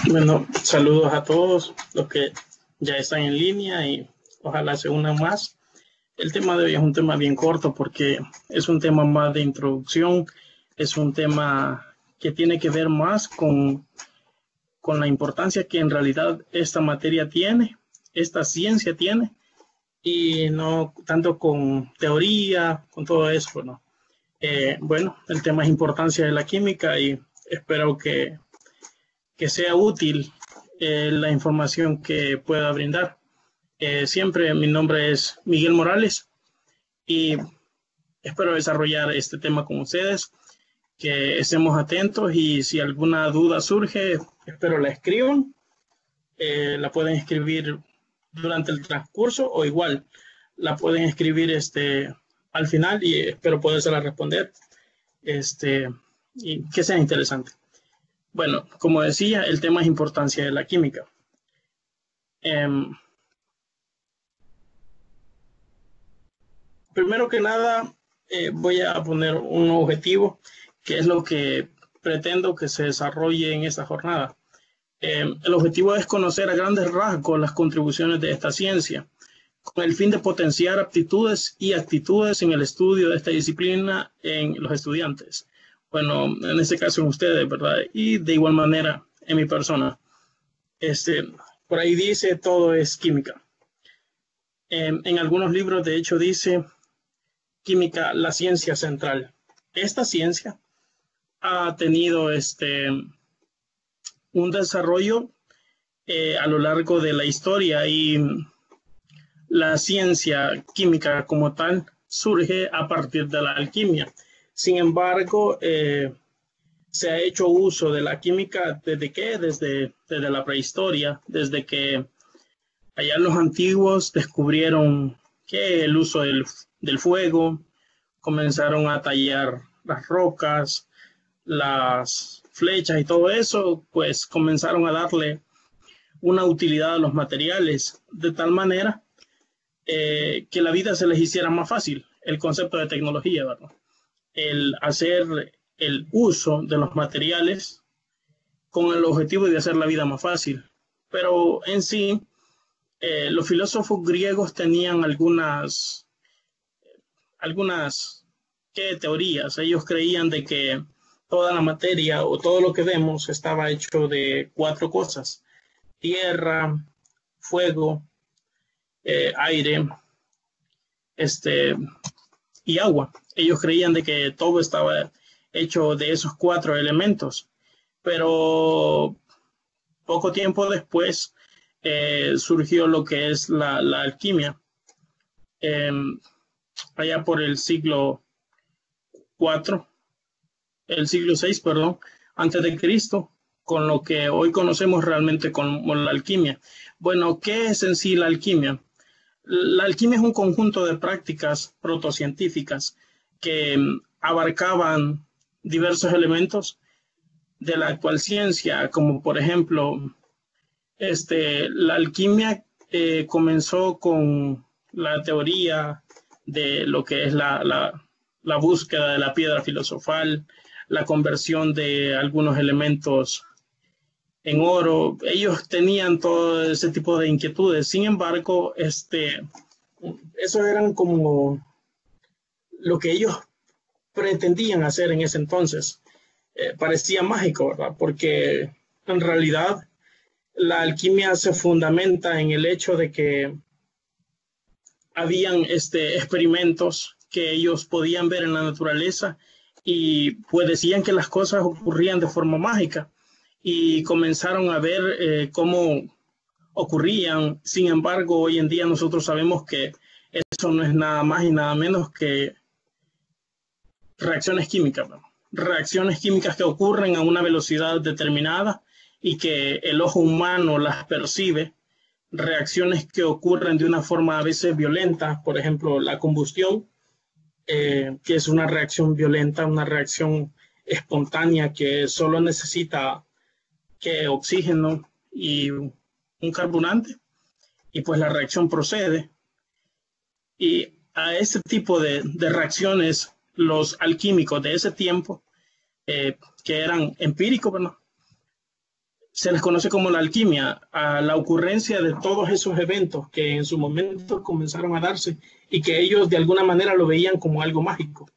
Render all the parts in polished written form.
Bueno, saludos a todos los que ya están en línea y ojalá se unan más. El tema de hoy es un tema bien corto porque es un tema más de introducción, es un tema que tiene que ver más con la importancia que en realidad esta materia tiene, esta ciencia tiene, y no tanto con teoría, con todo eso, ¿no? Bueno, el tema es importancia de la química y espero que sea útil la información que pueda brindar. Siempre mi nombre es Miguel Morales y espero desarrollar este tema con ustedes, que estemos atentos y si alguna duda surge, espero la escriban. La pueden escribir durante el transcurso o igual la pueden escribir al final y espero poderse responder y que sea interesante. Bueno, como decía, el tema es importancia de la química. Primero que nada, voy a poner un objetivo, que es lo que pretendo que se desarrolle en esta jornada. El objetivo es conocer a grandes rasgos las contribuciones de esta ciencia, con el fin de potenciar aptitudes y actitudes en el estudio de esta disciplina en los estudiantes. Bueno, en este caso en ustedes, ¿verdad? Y de igual manera en mi persona. Por ahí dice, todo es química. En algunos libros, de hecho, dice química, la ciencia central. Esta ciencia ha tenido un desarrollo a lo largo de la historia y la ciencia química como tal surge a partir de la alquimia. Sin embargo, se ha hecho uso de la química ¿desde qué? Desde la prehistoria, desde que allá los antiguos descubrieron que el uso del fuego, comenzaron a tallar las rocas, las flechas y todo eso, pues comenzaron a darle una utilidad a los materiales de tal manera que la vida se les hiciera más fácil. El concepto de tecnología, ¿verdad? El hacer el uso de los materiales con el objetivo de hacer la vida más fácil. Pero en sí, los filósofos griegos tenían algunas teorías. Ellos creían de que toda la materia o todo lo que vemos estaba hecho de 4 cosas: tierra, fuego, aire, y agua. Ellos creían de que todo estaba hecho de esos 4 elementos, pero poco tiempo después surgió lo que es la alquimia. Eh, Allá por el siglo IV, el siglo VI, perdón, antes de Cristo, con lo que hoy conocemos realmente como la alquimia. Bueno, ¿qué es en sí la alquimia? La alquimia es un conjunto de prácticas protocientíficas que abarcaban diversos elementos de la actual ciencia, como por ejemplo, la alquimia comenzó con la teoría de lo que es la búsqueda de la piedra filosofal, la conversión de algunos elementos en oro. Ellos tenían todo ese tipo de inquietudes. Sin embargo, eso eran como lo que ellos pretendían hacer en ese entonces. Parecía mágico, ¿verdad? Porque en realidad la alquimia se fundamenta en el hecho de que habían experimentos que ellos podían ver en la naturaleza y pues decían que las cosas ocurrían de forma mágica y comenzaron a ver cómo ocurrían. Sin embargo, hoy en día nosotros sabemos que eso no es nada más y nada menos que reacciones químicas, ¿no? Reacciones químicas que ocurren a una velocidad determinada y que el ojo humano las percibe, reacciones que ocurren de una forma a veces violenta, por ejemplo, la combustión, que es una reacción violenta, una reacción espontánea que solo necesita que oxígeno y un carburante, y pues la reacción procede. Y a ese tipo de reacciones, los alquímicos de ese tiempo, que eran empíricos, ¿no? se les conoce como la alquimia, a la ocurrencia de todos esos eventos que en su momento comenzaron a darse y que ellos de alguna manera lo veían como algo mágico.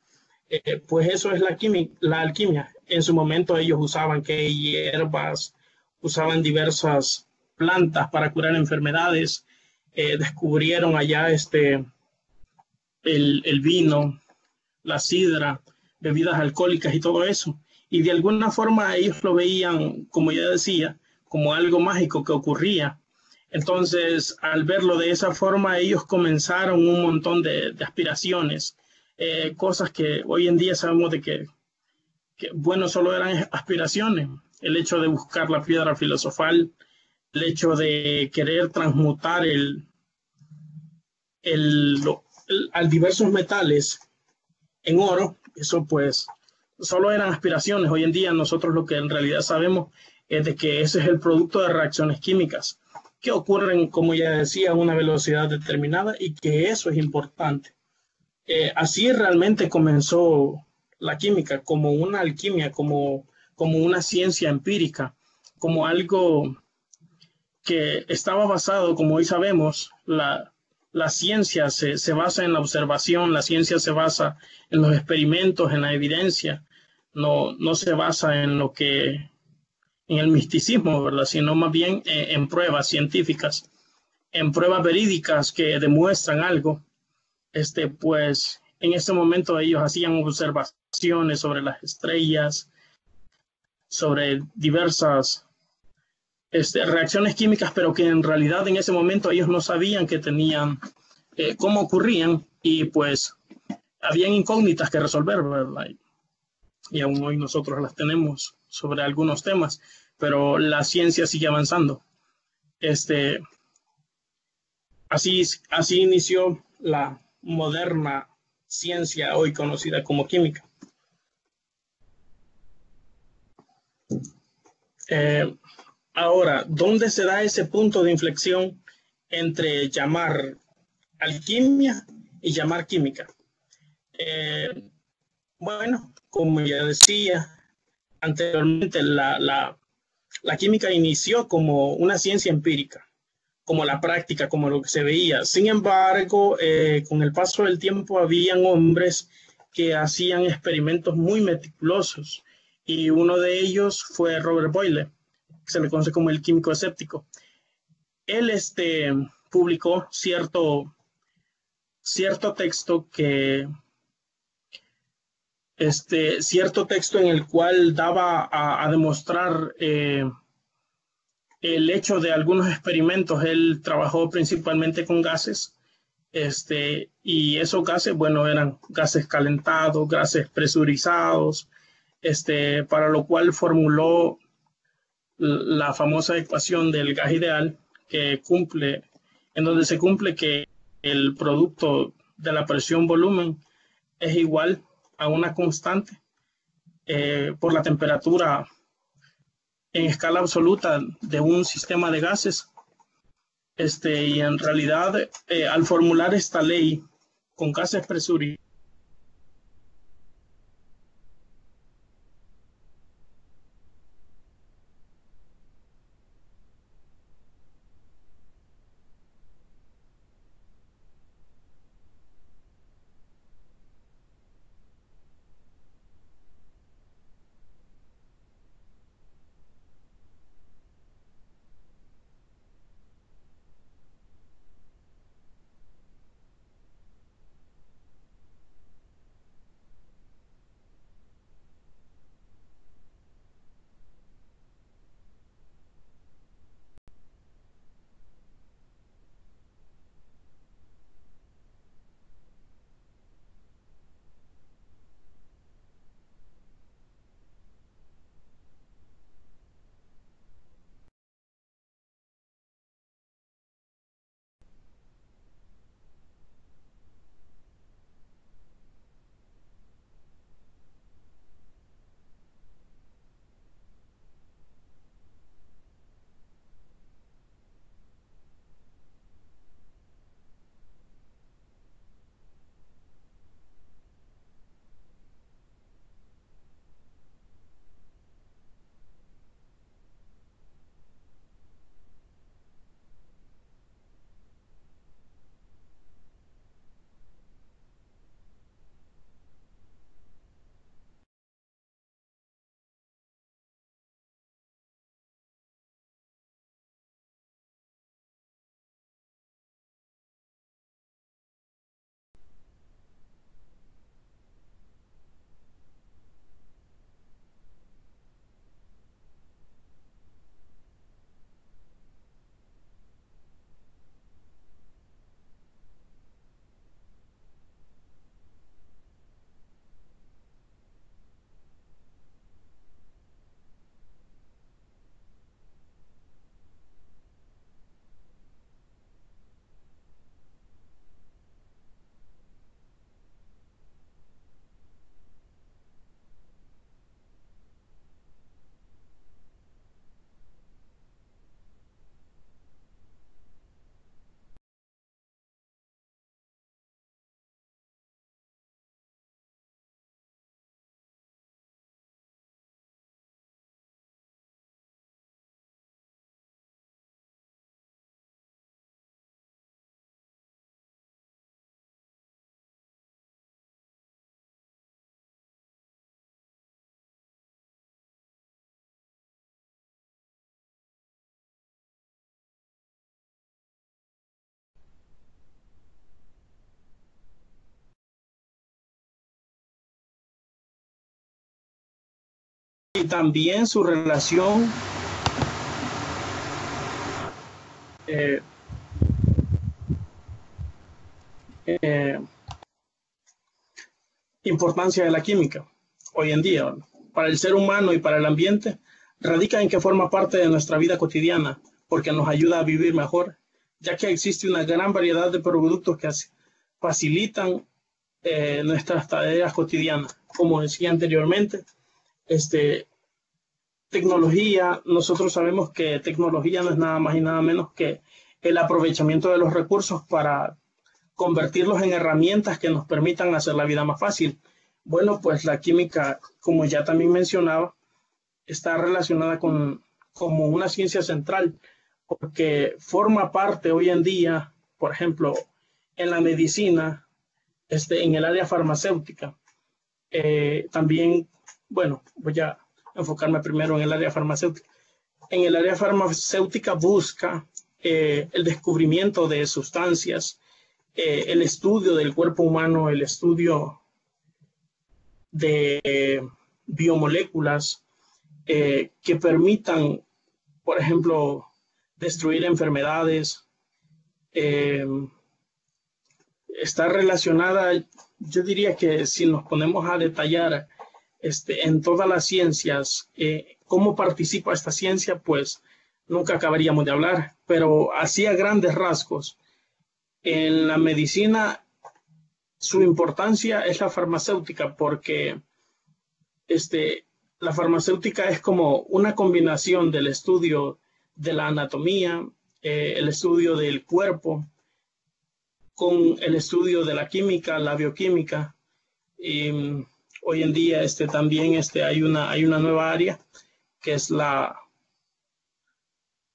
Pues eso es la alquimia. En su momento ellos usaban que hierbas, usaban diversas plantas para curar enfermedades, descubrieron allá el vino, la sidra, bebidas alcohólicas y todo eso. Y de alguna forma ellos lo veían, como ya decía, como algo mágico que ocurría. Entonces, al verlo de esa forma, ellos comenzaron un montón de aspiraciones, cosas que hoy en día sabemos de que, bueno, solo eran aspiraciones. El hecho de buscar la piedra filosofal, el hecho de querer transmutar a diversos metales en oro, eso pues solo eran aspiraciones. Hoy en día nosotros lo que en realidad sabemos es de que ese es el producto de reacciones químicas que ocurren, como ya decía, a una velocidad determinada y que eso es importante. Así realmente comenzó la química, como una alquimia, como una ciencia empírica, como algo que estaba basado, como hoy sabemos, la ciencia se basa en la observación, la ciencia se basa en los experimentos, en la evidencia, no se basa en lo que, en el misticismo, ¿verdad? Sino más bien en pruebas científicas, en pruebas verídicas que demuestran algo. Pues en este momento ellos hacían observaciones sobre las estrellas, sobre diversas reacciones químicas, pero que en realidad en ese momento ellos no sabían que tenían, cómo ocurrían, y pues habían incógnitas que resolver, ¿verdad? Y aún hoy nosotros las tenemos sobre algunos temas, pero la ciencia sigue avanzando. Este, así inició la moderna ciencia hoy conocida como química. Eh, Ahora, ¿dónde se da ese punto de inflexión entre llamar alquimia y llamar química? Eh, bueno, como ya decía anteriormente, la química inició como una ciencia empírica, como la práctica, como lo que se veía. Sin embargo, con el paso del tiempo habían hombres que hacían experimentos muy meticulosos y uno de ellos fue Robert Boyle, que se le conoce como el químico escéptico. Él publicó cierto texto cierto texto en el cual daba a demostrar el hecho de algunos experimentos. Él trabajó principalmente con gases, y esos gases, bueno, eran gases calentados, gases presurizados, para lo cual formuló la famosa ecuación del gas ideal, en donde se cumple que el producto de la presión-volumen es igual a una constante por la temperatura en escala absoluta de un sistema de gases. Y en realidad, al formular esta ley con gases presurizados, y también su relación eh, eh, importancia de la química hoy en día para el ser humano y para el ambiente radica en que forma parte de nuestra vida cotidiana porque nos ayuda a vivir mejor, ya que existe una gran variedad de productos que facilitan nuestras tareas cotidianas. Como decía anteriormente, tecnología, nosotros sabemos que tecnología no es nada más y nada menos que el aprovechamiento de los recursos para convertirlos en herramientas que nos permitan hacer la vida más fácil. Bueno, pues la química, como ya también mencionaba, está relacionada con como una ciencia central, porque forma parte hoy en día, por ejemplo, en la medicina, en el área farmacéutica. También, bueno, voy a enfocarme primero en el área farmacéutica. En el área farmacéutica busca el descubrimiento de sustancias, el estudio del cuerpo humano, el estudio de biomoléculas que permitan, por ejemplo, destruir enfermedades. Está relacionada, yo diría que si nos ponemos a detallar en todas las ciencias, cómo participa esta ciencia, pues nunca acabaríamos de hablar, pero así a grandes rasgos, en la medicina su importancia es la farmacéutica porque la farmacéutica es como una combinación del estudio de la anatomía, el estudio del cuerpo, con el estudio de la química, la bioquímica. Y hoy en día también hay una nueva área que es la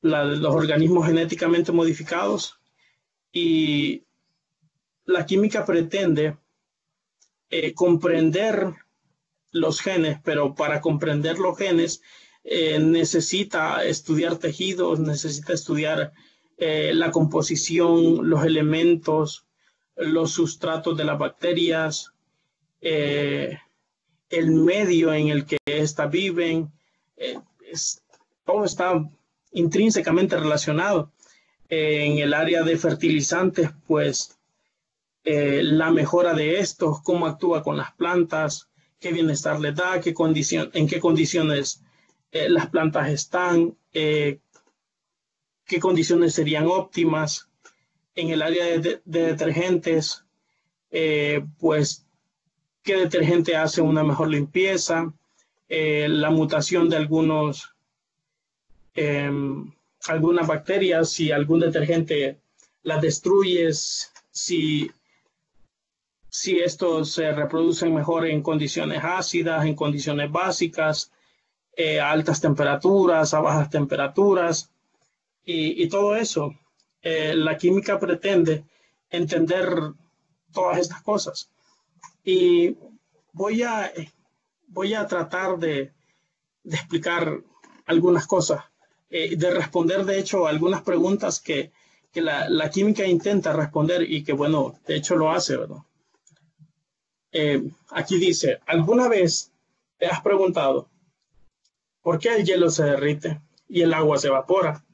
de los organismos genéticamente modificados. Y la química pretende comprender los genes, pero para comprender los genes necesita estudiar tejidos, necesita estudiar la composición, los elementos, los sustratos de las bacterias, el medio en el que éstas viven, todo está intrínsecamente relacionado. En el área de fertilizantes, pues la mejora de estos, cómo actúa con las plantas, qué bienestar les da, en qué condiciones las plantas están, qué condiciones serían óptimas. En el área de detergentes, pues qué detergente hace una mejor limpieza, la mutación de algunas bacterias, si algún detergente las destruyes, si estos se reproducen mejor en condiciones ácidas, en condiciones básicas, a altas temperaturas, a bajas temperaturas, y todo eso. La química pretende entender todas estas cosas. Y voy a tratar de explicar algunas cosas, de responder, de hecho, algunas preguntas que la química intenta responder y que, bueno, de hecho lo hace, ¿verdad? Aquí dice, ¿alguna vez te has preguntado por qué el hielo se derrite y el agua se evapora?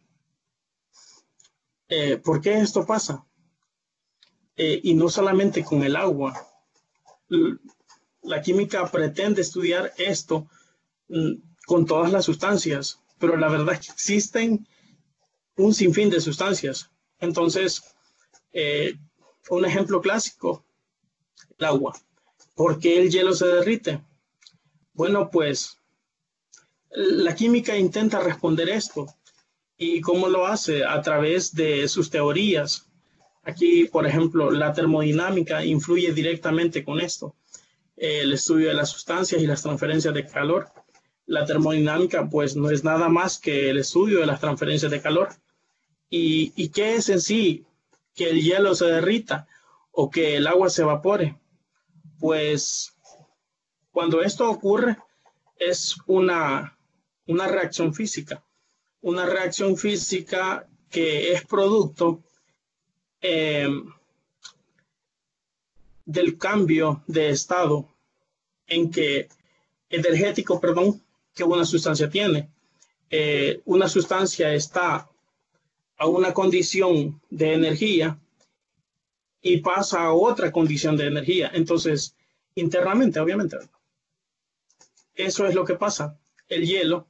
¿Por qué esto pasa? Y no solamente con el agua. La química pretende estudiar esto con todas las sustancias, pero la verdad es que existen un sinfín de sustancias. Entonces, un ejemplo clásico, el agua. ¿Por qué el hielo se derrite? Bueno, pues la química intenta responder esto. ¿Y cómo lo hace? A través de sus teorías. Aquí, por ejemplo, la termodinámica influye directamente con esto. El estudio de las sustancias y las transferencias de calor. La termodinámica, pues, no es nada más que el estudio de las transferencias de calor. ¿Y qué es en sí? Que el hielo se derrita o que el agua se evapore. Pues, cuando esto ocurre, es una reacción física. Una reacción física que es producto del cambio de estado energético, que una sustancia tiene. Una sustancia está a una condición de energía y pasa a otra condición de energía. Entonces, internamente, obviamente, eso es lo que pasa. El hielo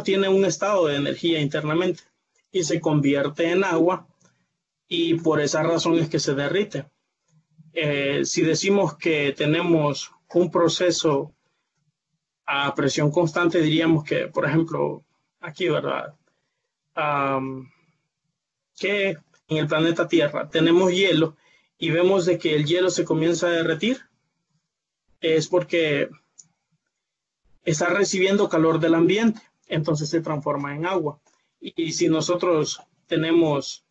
tiene un estado de energía internamente y se convierte en agua y por esa razón es que se derrite. Si decimos que tenemos un proceso a presión constante, diríamos que, por ejemplo, aquí, ¿verdad? Que en el planeta Tierra tenemos hielo y vemos de que el hielo se comienza a derretir, es porque está recibiendo calor del ambiente, entonces se transforma en agua. Y si nosotros tenemos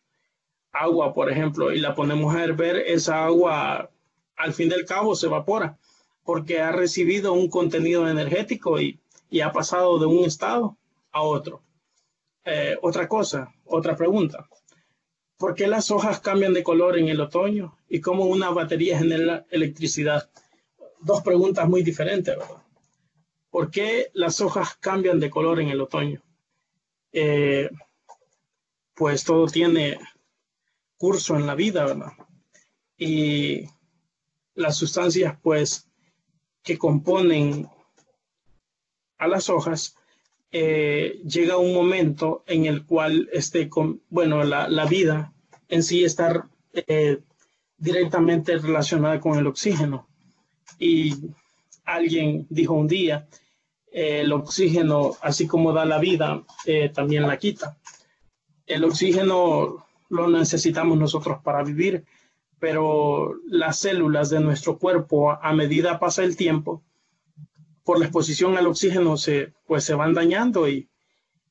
agua, por ejemplo, y la ponemos a hervir, esa agua al fin del cabo se evapora porque ha recibido un contenido energético y ha pasado de un estado a otro. Otra pregunta. ¿Por qué las hojas cambian de color en el otoño y cómo una batería genera electricidad? Dos preguntas muy diferentes, ¿verdad? ¿Por qué las hojas cambian de color en el otoño? Pues todo tiene curso en la vida, ¿verdad? Y las sustancias, pues, que componen a las hojas, llega un momento en el cual la vida en sí está directamente relacionada con el oxígeno. Y alguien dijo un día, el oxígeno, así como da la vida, también la quita. El oxígeno lo necesitamos nosotros para vivir, pero las células de nuestro cuerpo, a medida pasa el tiempo, por la exposición al oxígeno se van dañando y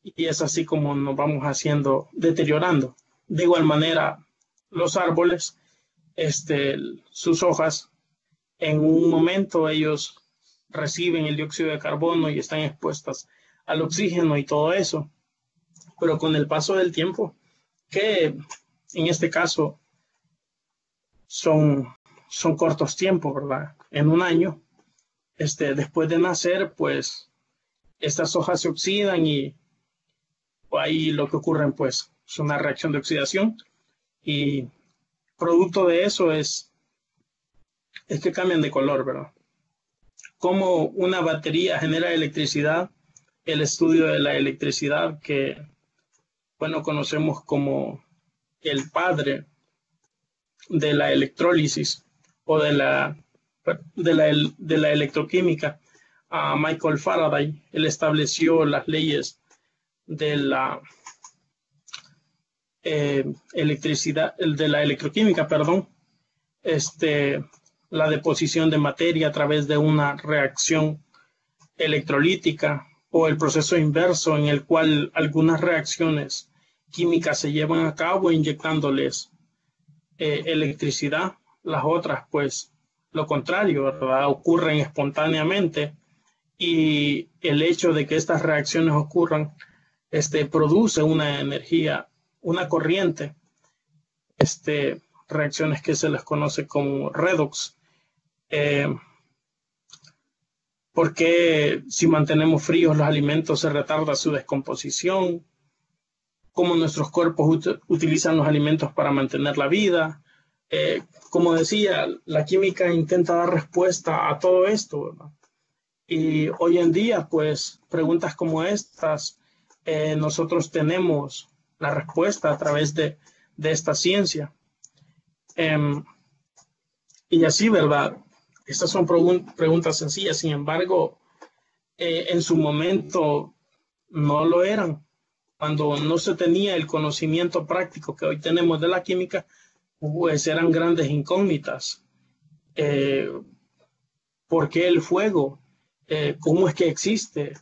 es así como nos vamos deteriorando. De igual manera, los árboles, sus hojas, en un momento ellos reciben el dióxido de carbono y están expuestas al oxígeno y todo eso, pero con el paso del tiempo, que en este caso son cortos tiempos, ¿verdad? En un año, después de nacer, pues estas hojas se oxidan y ahí lo que ocurre, pues, es una reacción de oxidación y producto de eso es que cambian de color, ¿verdad? Cómo una batería genera electricidad, el estudio de la electricidad que, bueno, conocemos como el padre de la electrólisis o de la electroquímica, a Michael Faraday. Él estableció las leyes de la electricidad, de la electroquímica, perdón, la deposición de materia a través de una reacción electrolítica o el proceso inverso en el cual algunas reacciones químicas se llevan a cabo inyectándoles electricidad, las otras pues lo contrario, ¿verdad? Ocurren espontáneamente y el hecho de que estas reacciones ocurran produce una energía, una corriente, reacciones que se les conoce como redox. Porque si mantenemos fríos los alimentos se retarda su descomposición, cómo nuestros cuerpos utilizan los alimentos para mantener la vida. Como decía, la química intenta dar respuesta a todo esto, ¿verdad? Y hoy en día, pues, preguntas como estas, nosotros tenemos la respuesta a través de esta ciencia. Y así, ¿verdad? Estas son preguntas sencillas, sin embargo, en su momento no lo eran. Cuando no se tenía el conocimiento práctico que hoy tenemos de la química, pues eran grandes incógnitas. ¿Por qué el fuego? ¿Cómo es que existe?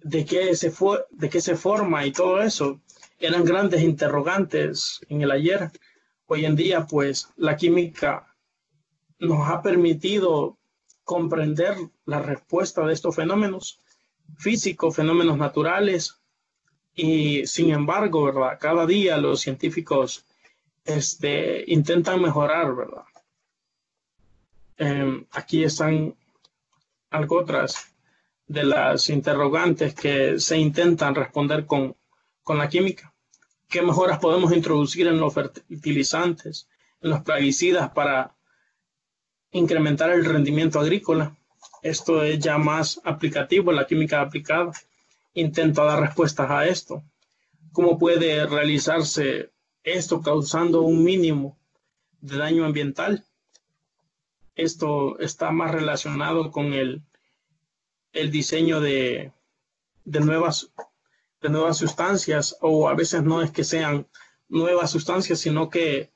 ¿De qué se forma? Y todo eso. Eran grandes interrogantes en el ayer. Hoy en día, pues, la química nos ha permitido comprender la respuesta de estos fenómenos físicos, fenómenos naturales, y sin embargo, ¿verdad? Cada día los científicos intentan mejorar, ¿verdad? Aquí están algo otras de las interrogantes que se intentan responder con la química. ¿Qué mejoras podemos introducir en los fertilizantes, en los plaguicidas para incrementar el rendimiento agrícola? Esto es ya más aplicativo, la química aplicada. Intenta dar respuestas a esto. ¿Cómo puede realizarse esto causando un mínimo de daño ambiental? Esto está más relacionado con el diseño de nuevas sustancias, o a veces no es que sean nuevas sustancias, sino que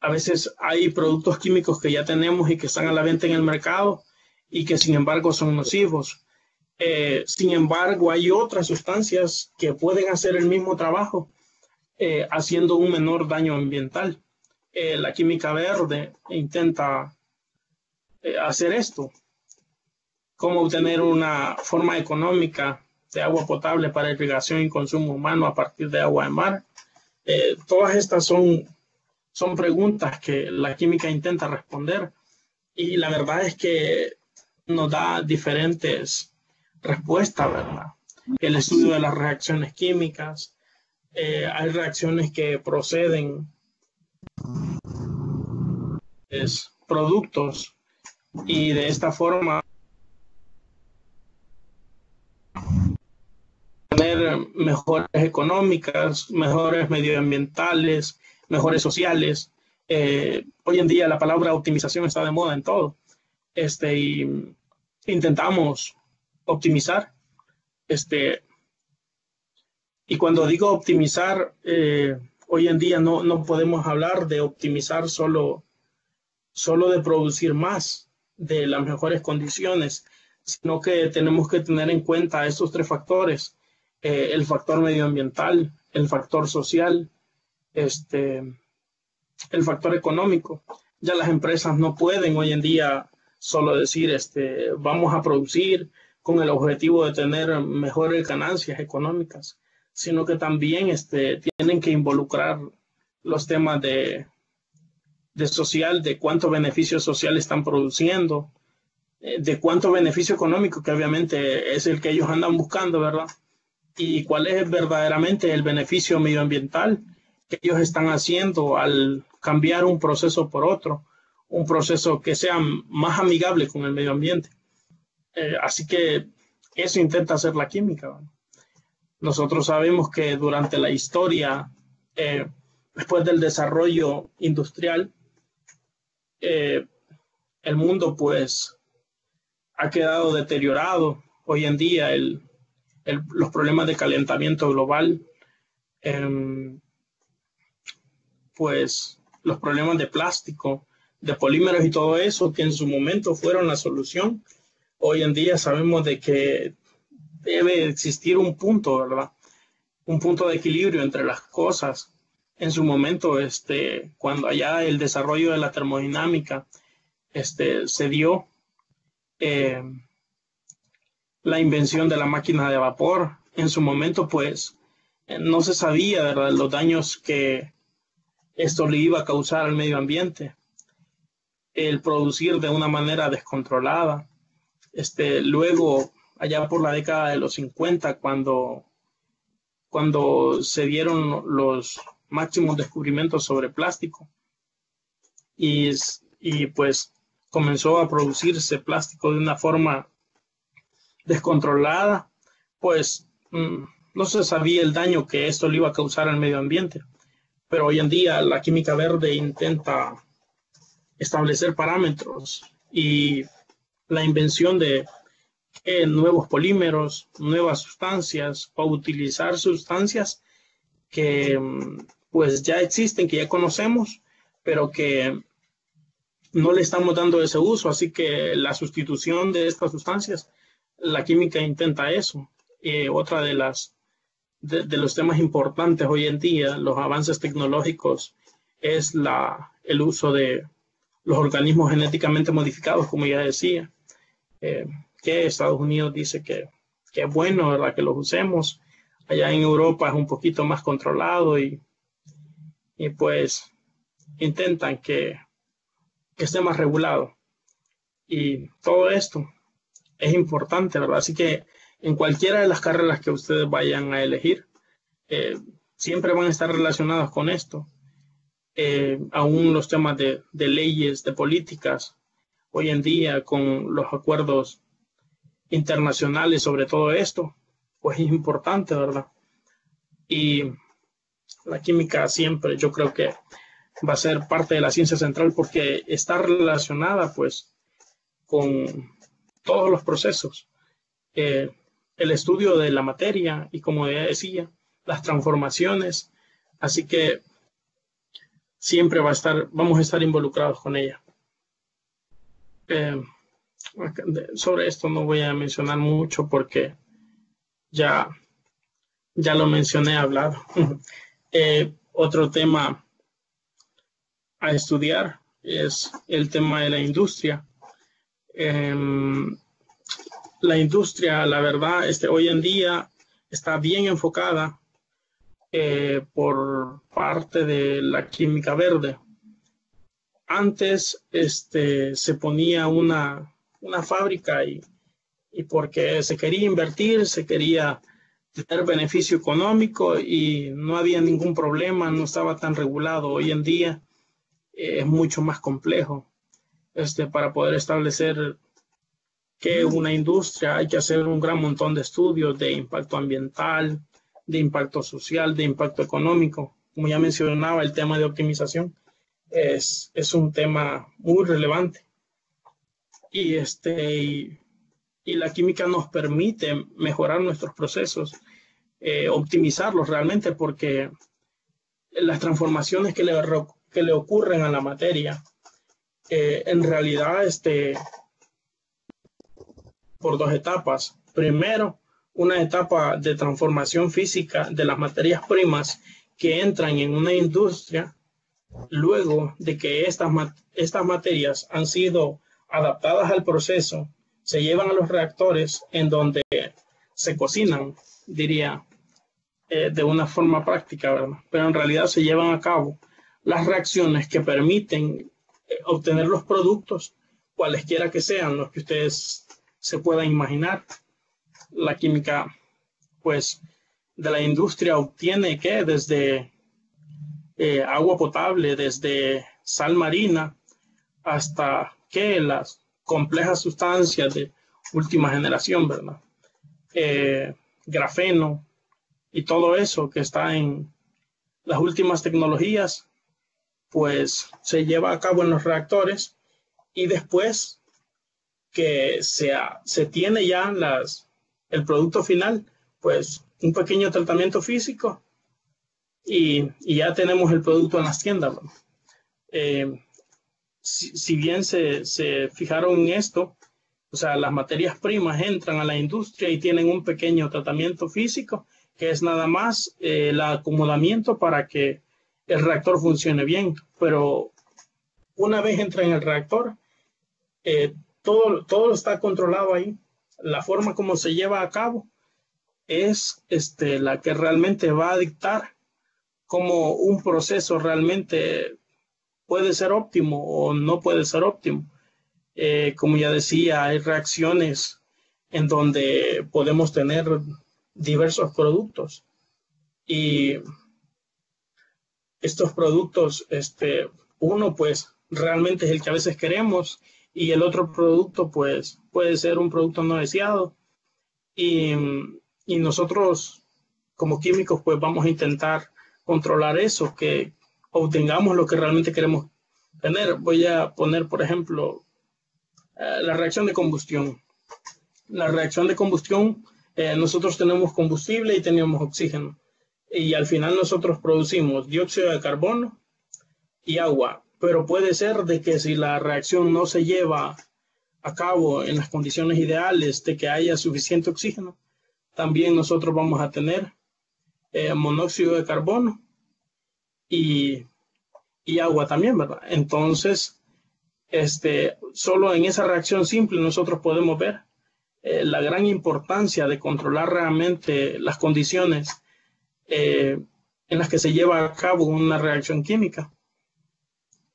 a veces hay productos químicos que ya tenemos y que están a la venta en el mercado y que sin embargo son nocivos. Sin embargo, hay otras sustancias que pueden hacer el mismo trabajo haciendo un menor daño ambiental. La química verde intenta hacer esto. Cómo obtener una forma económica de agua potable para irrigación y consumo humano a partir de agua de mar. Todas estas son preguntas que la química intenta responder, y la verdad es que nos da diferentes respuestas, ¿verdad? El estudio de las reacciones químicas, hay reacciones que proceden de productos, y de esta forma tener mejores económicas, mejores medioambientales, mejores sociales. Hoy en día la palabra optimización está de moda en todo. Y intentamos optimizar. Y cuando digo optimizar, hoy en día no podemos hablar de optimizar solo de producir más, de las mejores condiciones, sino que tenemos que tener en cuenta estos tres factores: el factor medioambiental, el factor social, el factor económico. Ya las empresas no pueden hoy en día solo decir vamos a producir con el objetivo de tener mejores ganancias económicas, sino que también tienen que involucrar los temas de social, de cuánto beneficio social están produciendo, de cuánto beneficio económico, que obviamente es el que ellos andan buscando, ¿verdad? Y cuál es verdaderamente el beneficio medioambiental que ellos están haciendo al cambiar un proceso por otro, un proceso que sea más amigable con el medio ambiente. Así que eso intenta hacer la química, ¿verdad? Nosotros sabemos que durante la historia, después del desarrollo industrial, el mundo pues ha quedado deteriorado. Hoy en día los problemas de calentamiento global, pues los problemas de plástico, de polímeros y todo eso, que en su momento fueron la solución, hoy en día sabemos de que debe existir un punto, ¿verdad? Un punto de equilibrio entre las cosas. En su momento, cuando allá el desarrollo de la termodinámica se dio, la invención de la máquina de vapor, en su momento pues no se sabía, ¿verdad?, los daños que esto le iba a causar al medio ambiente, el producir de una manera descontrolada. Luego, allá por la década de los 50, cuando se dieron los máximos descubrimientos sobre plástico, y pues comenzó a producirse plástico de una forma descontrolada, pues no se sabía el daño que esto le iba a causar al medio ambiente. Pero hoy en día la química verde intenta establecer parámetros y la invención de nuevos polímeros, nuevas sustancias, o utilizar sustancias que pues ya existen, que ya conocemos, pero que no le estamos dando ese uso. Así que la sustitución de estas sustancias, la química intenta eso. Otra de los temas importantes hoy en día, los avances tecnológicos, es el uso de los organismos genéticamente modificados, como ya decía, que Estados Unidos dice que es bueno, ¿verdad?, que los usemos. Allá en Europa es un poquito más controlado, y pues intentan que esté más regulado. Y todo esto es importante, ¿verdad? Así que en cualquiera de las carreras que ustedes vayan a elegir, siempre van a estar relacionados con esto. Aún los temas de leyes, de políticas, hoy en día con los acuerdos internacionales sobre todo esto, pues es importante, ¿verdad? Y la química siempre yo creo que va a ser parte de la ciencia central porque está relacionada pues con todos los procesos, eh, el estudio de la materia y como ya decía, las transformaciones, así que siempre vamos a estar involucrados con ella. Sobre esto no voy a mencionar mucho porque ya, ya lo mencioné hablado. Otro tema a estudiar es el tema de la industria. La industria, la verdad, hoy en día está bien enfocada por parte de la química verde. Antes se ponía una fábrica y porque se quería invertir, se quería tener beneficio económico y no había ningún problema, no estaba tan regulado. Hoy en día es mucho más complejo. Para poder establecer que una industria hay que hacer un gran montón de estudios de impacto ambiental, de impacto social, de impacto económico. Como ya mencionaba, el tema de optimización es un tema muy relevante. Y la química nos permite mejorar nuestros procesos, optimizarlos realmente, porque las transformaciones que le ocurren a la materia, en realidad, por dos etapas. Primero, una etapa de transformación física de las materias primas que entran en una industria, luego de que estas materias han sido adaptadas al proceso, se llevan a los reactores en donde se cocinan, diría, de una forma práctica, ¿verdad? Pero en realidad se llevan a cabo las reacciones que permiten obtener los productos, cualesquiera que sean los que ustedes se puedan imaginar. La química, pues, de la industria obtiene que desde agua potable, desde sal marina, hasta que las complejas sustancias de última generación, ¿verdad? Grafeno y todo eso que está en las últimas tecnologías, pues se lleva a cabo en los reactores y después que se tiene ya el producto final, pues un pequeño tratamiento físico y ya tenemos el producto en las tiendas. Si bien se fijaron en esto, o sea, las materias primas entran a la industria y tienen un pequeño tratamiento físico, que es nada más el acomodamiento para que el reactor funcione bien. Pero una vez entra en el reactor, todo está controlado ahí. La forma como se lleva a cabo es la que realmente va a dictar cómo un proceso realmente puede ser óptimo o no puede ser óptimo. Como ya decía, hay reacciones en donde podemos tener diversos productos y estos productos, uno pues realmente es el que a veces queremos y el otro producto pues puede ser un producto no deseado y nosotros como químicos pues vamos a intentar controlar eso, que obtengamos lo que realmente queremos tener. Voy a poner, por ejemplo, la reacción de combustión. La reacción de combustión, nosotros tenemos combustible y tenemos oxígeno. Y al final nosotros producimos dióxido de carbono y agua. Pero puede ser de que si la reacción no se lleva a cabo en las condiciones ideales de que haya suficiente oxígeno, también nosotros vamos a tener monóxido de carbono y agua también, ¿verdad? Entonces, solo en esa reacción simple nosotros podemos ver la gran importancia de controlar realmente las condiciones en las que se lleva a cabo una reacción química.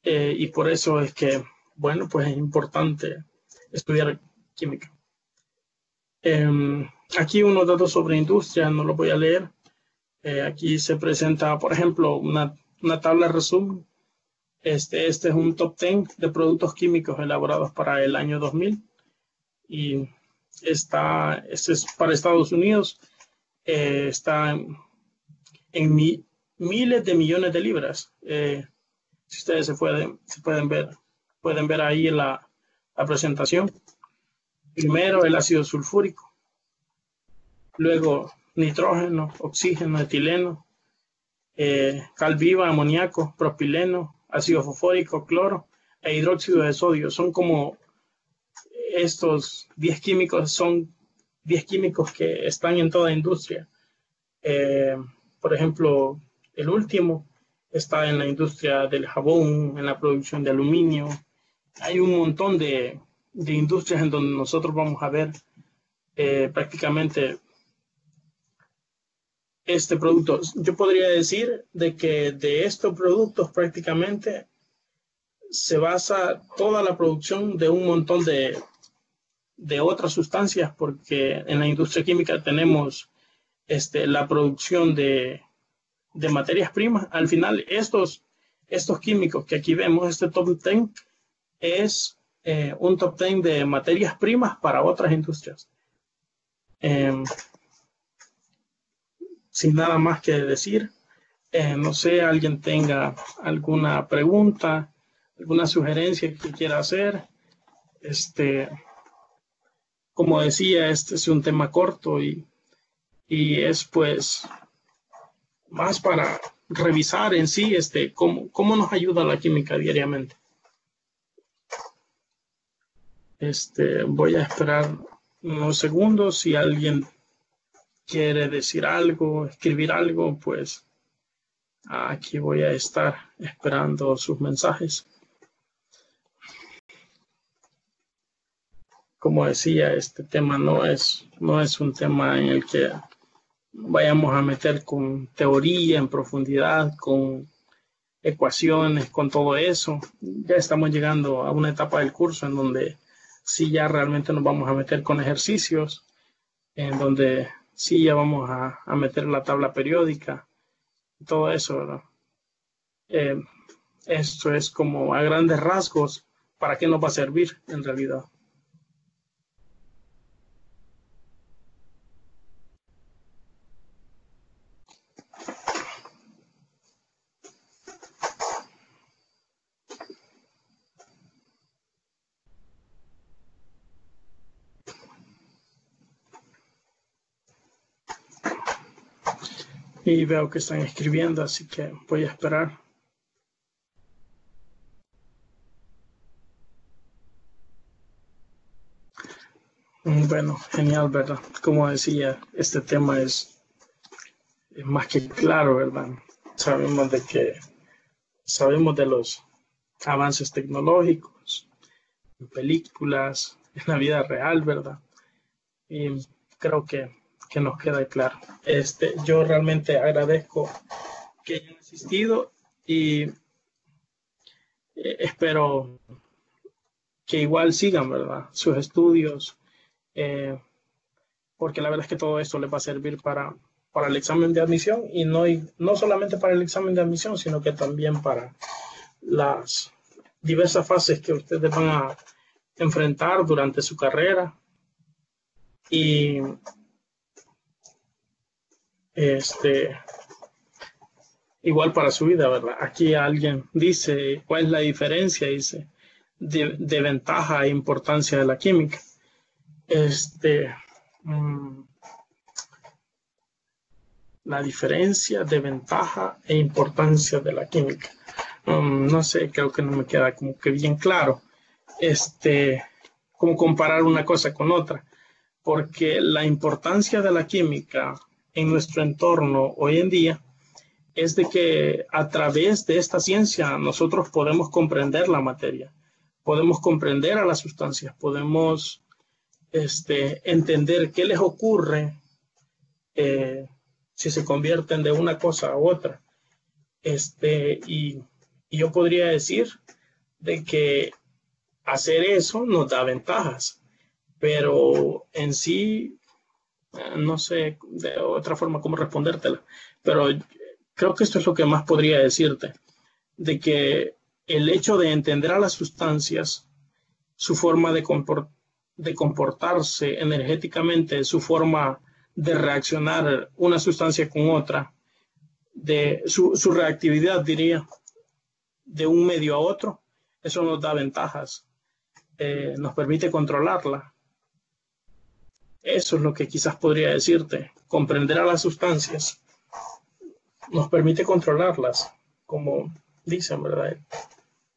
Y por eso es que, bueno, pues es importante estudiar química. Aquí unos datos sobre industria, no los voy a leer. Aquí se presenta, por ejemplo, una tabla de resumen. Este es un top 10 de productos químicos elaborados para el año 2000 y este es para Estados Unidos. Está en miles de millones de libras. Si ustedes se pueden ver ahí en la presentación. Primero el ácido sulfúrico, luego nitrógeno, oxígeno, etileno, cal viva, amoníaco, propileno, ácido fosfórico, cloro e hidróxido de sodio. Son como estos 10 químicos, son 10 químicos que están en toda industria. Por ejemplo, el último está en la industria del jabón, en la producción de aluminio. Hay un montón de industrias en donde nosotros vamos a ver prácticamente este producto. Yo podría decir de que de estos productos prácticamente se basa toda la producción de un montón de otras sustancias, porque en la industria química tenemos la producción de materias primas. Al final, estos químicos que aquí vemos, este top 10, es un top 10 de materias primas para otras industrias. Sin nada más que decir, no sé, alguien tenga alguna pregunta, alguna sugerencia que quiera hacer. Como decía, este es un tema corto y es pues más para revisar en sí cómo nos ayuda la química diariamente. Voy a esperar unos segundos. Si alguien quiere decir algo, escribir algo, pues aquí voy a estar esperando sus mensajes. Como decía, este tema no es un tema en el que vayamos a meter con teoría en profundidad, con ecuaciones, con todo eso. Ya estamos llegando a una etapa del curso en donde sí ya realmente nos vamos a meter con ejercicios, en donde sí ya vamos a meter la tabla periódica, todo eso, ¿verdad? Esto es como a grandes rasgos para qué nos va a servir en realidad. Y veo que están escribiendo, así que voy a esperar. Bueno, genial, ¿verdad? Como decía, este tema es más que claro, ¿verdad? Sabemos de los avances tecnológicos, en películas, en la vida real, ¿verdad? Y creo que nos queda claro. Yo realmente agradezco que hayan asistido y espero que igual sigan, ¿verdad? Sus estudios, porque la verdad es que todo esto les va a servir para el examen de admisión y no solamente para el examen de admisión, sino que también para las diversas fases que ustedes van a enfrentar durante su carrera. Y igual para su vida, ¿verdad? Aquí alguien dice, ¿cuál es la diferencia? Dice, de ventaja e importancia de la química. La diferencia de ventaja e importancia de la química. No sé, creo que no me queda como que bien claro. Cómo comparar una cosa con otra, porque la importancia de la química en nuestro entorno hoy en día es de que a través de esta ciencia nosotros podemos comprender la materia, podemos comprender a las sustancias, podemos entender qué les ocurre si se convierten de una cosa a otra. Y yo podría decir de que hacer eso nos da ventajas. pero en sí, no sé de otra forma cómo respondértela, pero creo que esto es lo que más podría decirte, de que el hecho de entender a las sustancias, su forma de comportarse energéticamente, su forma de reaccionar una sustancia con otra, de su reactividad, diría, de un medio a otro, eso nos da ventajas, nos permite controlarla. Eso es lo que quizás podría decirte. Comprender a las sustancias nos permite controlarlas, como dicen, ¿verdad?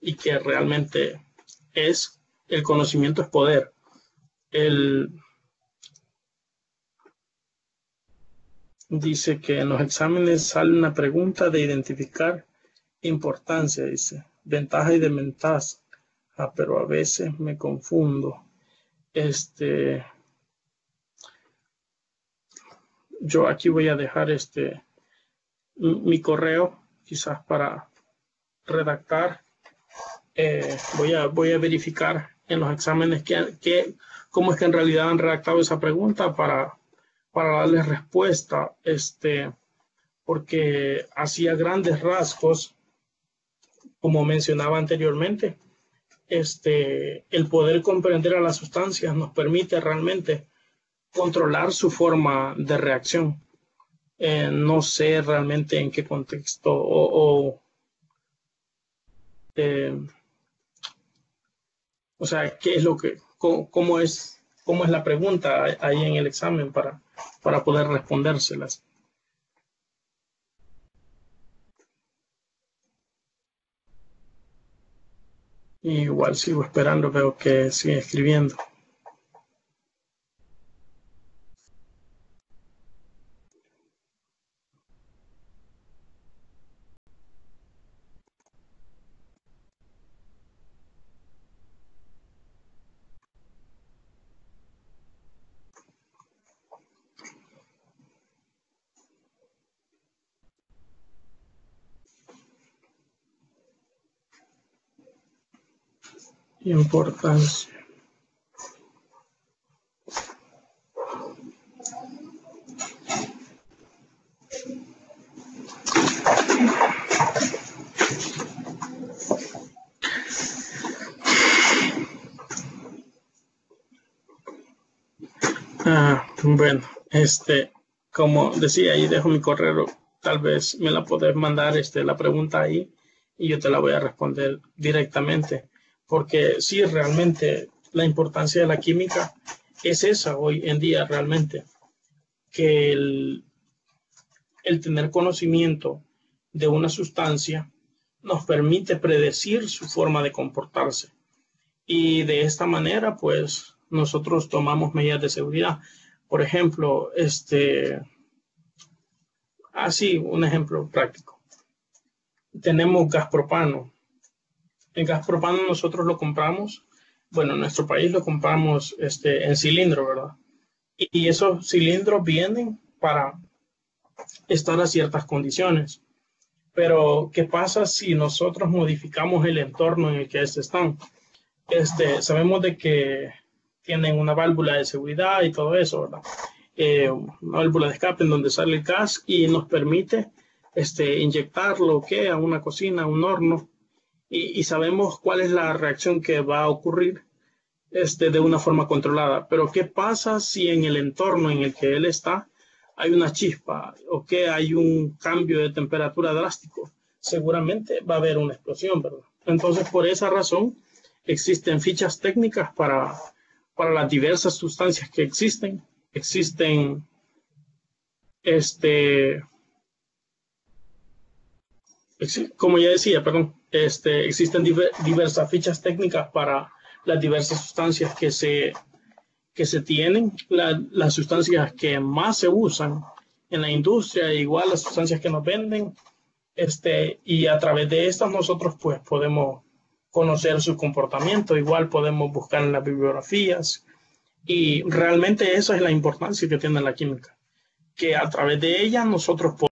Y que realmente es el conocimiento es poder. El, dice que en los exámenes sale una pregunta de identificar importancia, dice, ventaja y desventaja, pero a veces me confundo. Yo aquí voy a dejar mi correo, quizás para redactar. Voy a verificar en los exámenes cómo es que en realidad han redactado esa pregunta para darles respuesta, porque hacía grandes rasgos, como mencionaba anteriormente, el poder comprender a las sustancias nos permite realmente controlar su forma de reacción. No sé realmente en qué contexto eh, o sea, qué es lo que, cómo es la pregunta ahí en el examen para poder respondérselas. Y igual sigo esperando, veo que sigue escribiendo. Importancia. Bueno, como decía, ahí dejo mi correo, tal vez me la podés mandar la pregunta ahí y yo te la voy a responder directamente, porque sí, realmente la importancia de la química es esa hoy en día realmente, que el tener conocimiento de una sustancia nos permite predecir su forma de comportarse y de esta manera pues nosotros tomamos medidas de seguridad. Por ejemplo, así un ejemplo práctico. Tenemos gas propano. El gas propano nosotros lo compramos, bueno, en nuestro país lo compramos en cilindro, ¿verdad? Y esos cilindros vienen para estar a ciertas condiciones. Pero, ¿qué pasa si nosotros modificamos el entorno en el que están? Sabemos de que tienen una válvula de seguridad y todo eso, ¿verdad? Una válvula de escape en donde sale el gas y nos permite inyectarlo ¿qué? A una cocina, a un horno, y sabemos cuál es la reacción que va a ocurrir de una forma controlada. Pero ¿qué pasa si en el entorno en el que él está hay una chispa o que hay un cambio de temperatura drástico? Seguramente va a haber una explosión, ¿verdad? Entonces, por esa razón, existen fichas técnicas para las diversas sustancias que existen. Existen, como ya decía, perdón, existen diversas fichas técnicas para las diversas sustancias que se tienen, las sustancias que más se usan en la industria, igual las sustancias que nos venden, y a través de estas nosotros pues podemos conocer su comportamiento, igual podemos buscar en las bibliografías y realmente esa es la importancia que tiene la química, que a través de ella nosotros podemos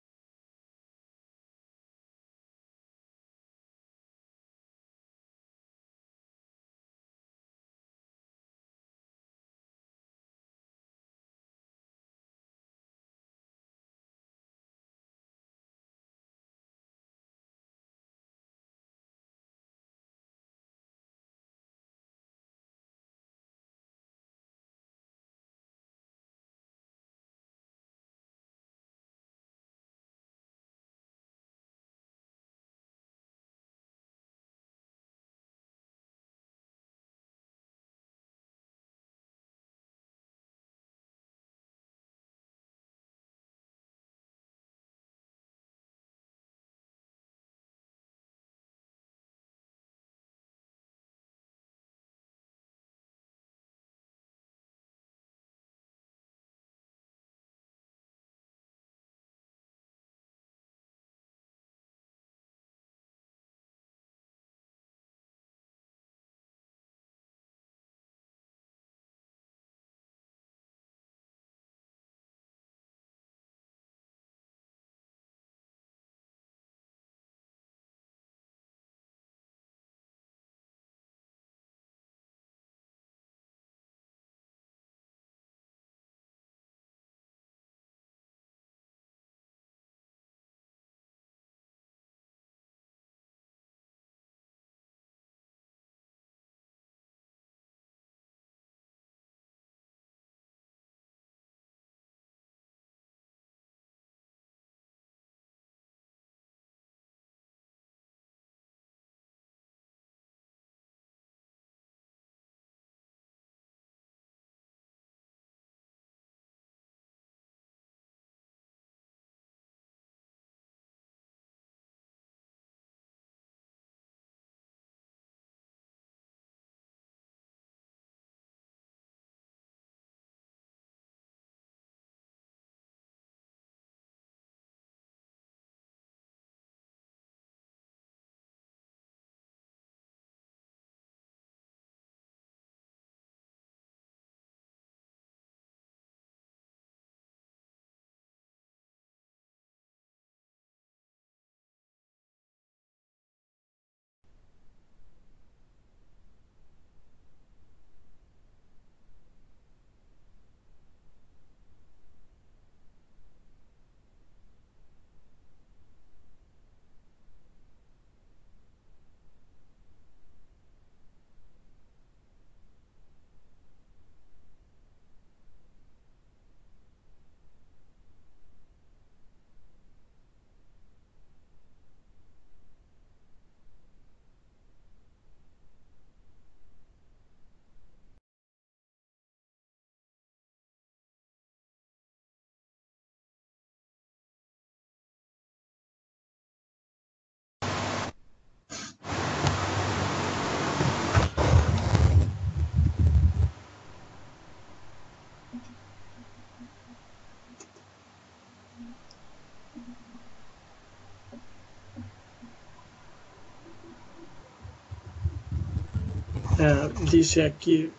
Dice aquí,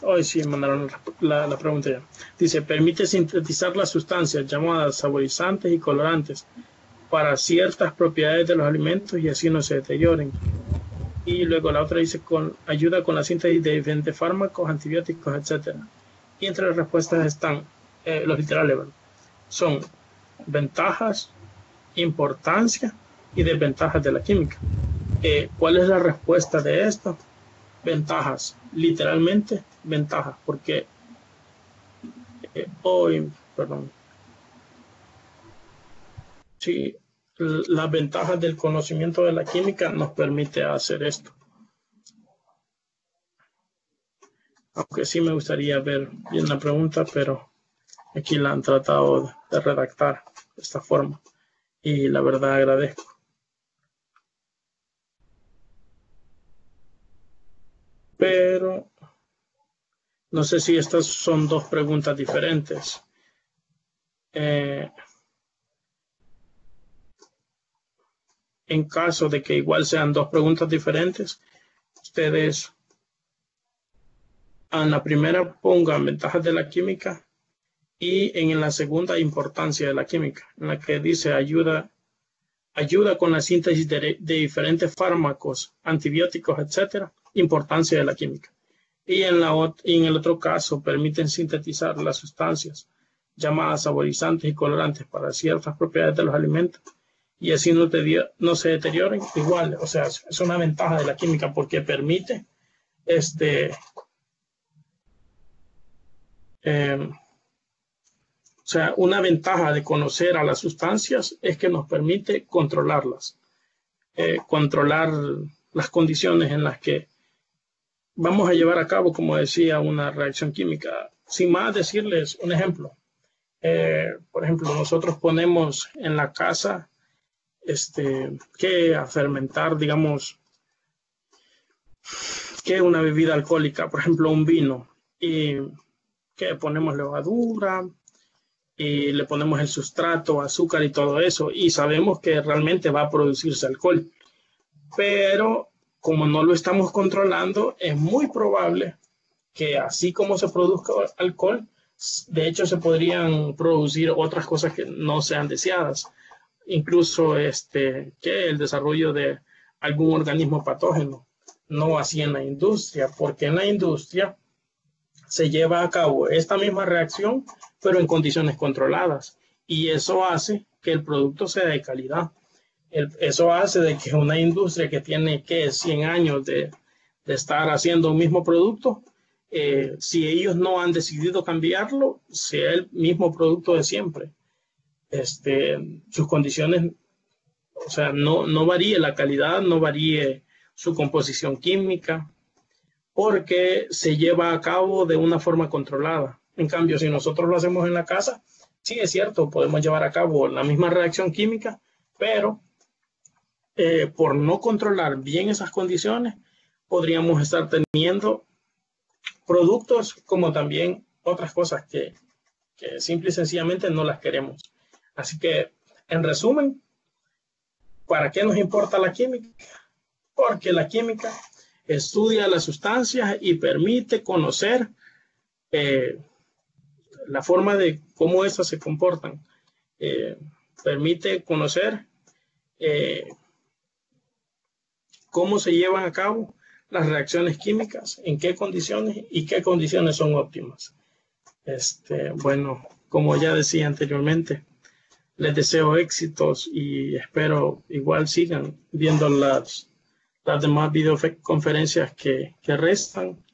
hoy sí mandaron la pregunta ya. Dice, permite sintetizar las sustancias llamadas saborizantes y colorantes para ciertas propiedades de los alimentos y así no se deterioren. Y luego la otra dice, ayuda con la síntesis de diferentes fármacos, antibióticos, etc. Y entre las respuestas están los literales, ¿verdad? Son ventajas, importancia y desventajas de la química. ¿Cuál es la respuesta de esto? Ventajas, literalmente ventajas, porque sí, las ventajas del conocimiento de la química nos permite hacer esto. Aunque sí me gustaría ver bien la pregunta, pero aquí la han tratado de redactar de esta forma y la verdad agradezco. Pero no sé si estas son dos preguntas diferentes. En caso de que igual sean dos preguntas diferentes, ustedes en la primera pongan ventajas de la química y en la segunda importancia de la química, en la que dice ayuda con la síntesis de diferentes fármacos, antibióticos, etcétera, importancia de la química. Y en el otro caso permiten sintetizar las sustancias llamadas saborizantes y colorantes para ciertas propiedades de los alimentos y así no se deterioren. Igual, o sea, es una ventaja de la química porque permite o sea, una ventaja de conocer a las sustancias es que nos permite controlarlas, controlar las condiciones en las que vamos a llevar a cabo, como decía, una reacción química. Sin más decirles un ejemplo. Por ejemplo, nosotros ponemos en la casa que a fermentar, digamos, que una bebida alcohólica, por ejemplo, un vino, y que ponemos levadura y le ponemos el sustrato, azúcar y todo eso, y sabemos que realmente va a producirse alcohol. Pero como no lo estamos controlando, es muy probable que así como se produzca alcohol, de hecho se podrían producir otras cosas que no sean deseadas. Incluso que el desarrollo de algún organismo patógeno, no así en la industria, porque en la industria se lleva a cabo esta misma reacción, pero en condiciones controladas. Y eso hace que el producto sea de calidad. Eso hace de que una industria que tiene 100 años de estar haciendo un mismo producto, si ellos no han decidido cambiarlo, sea el mismo producto de siempre. Sus condiciones, o sea, no varíe la calidad, no varíe su composición química, porque se lleva a cabo de una forma controlada. En cambio, si nosotros lo hacemos en la casa, sí es cierto, podemos llevar a cabo la misma reacción química, pero por no controlar bien esas condiciones, podríamos estar teniendo productos como también otras cosas que simple y sencillamente no las queremos. Así que, en resumen, ¿para qué nos importa la química? Porque la química estudia las sustancias y permite conocer la forma de cómo estas se comportan. Permite conocer cómo se llevan a cabo las reacciones químicas, en qué condiciones y qué condiciones son óptimas. Bueno, como ya decía anteriormente, les deseo éxitos y espero igual sigan viendo las demás videoconferencias que restan.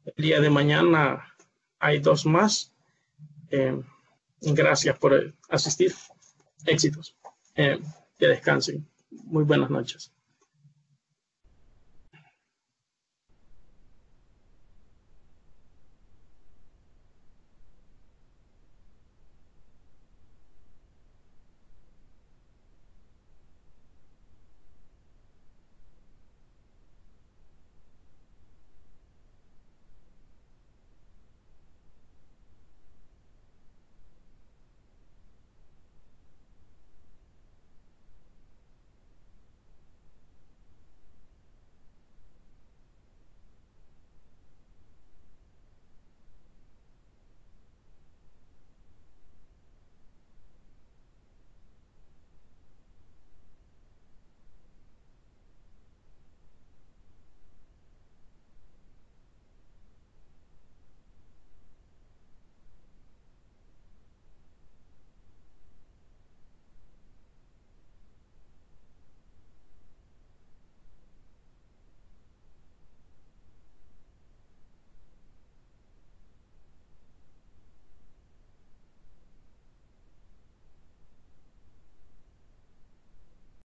El día de mañana hay 2 más. Gracias por asistir. Éxitos. Que descansen. Muy buenas noches.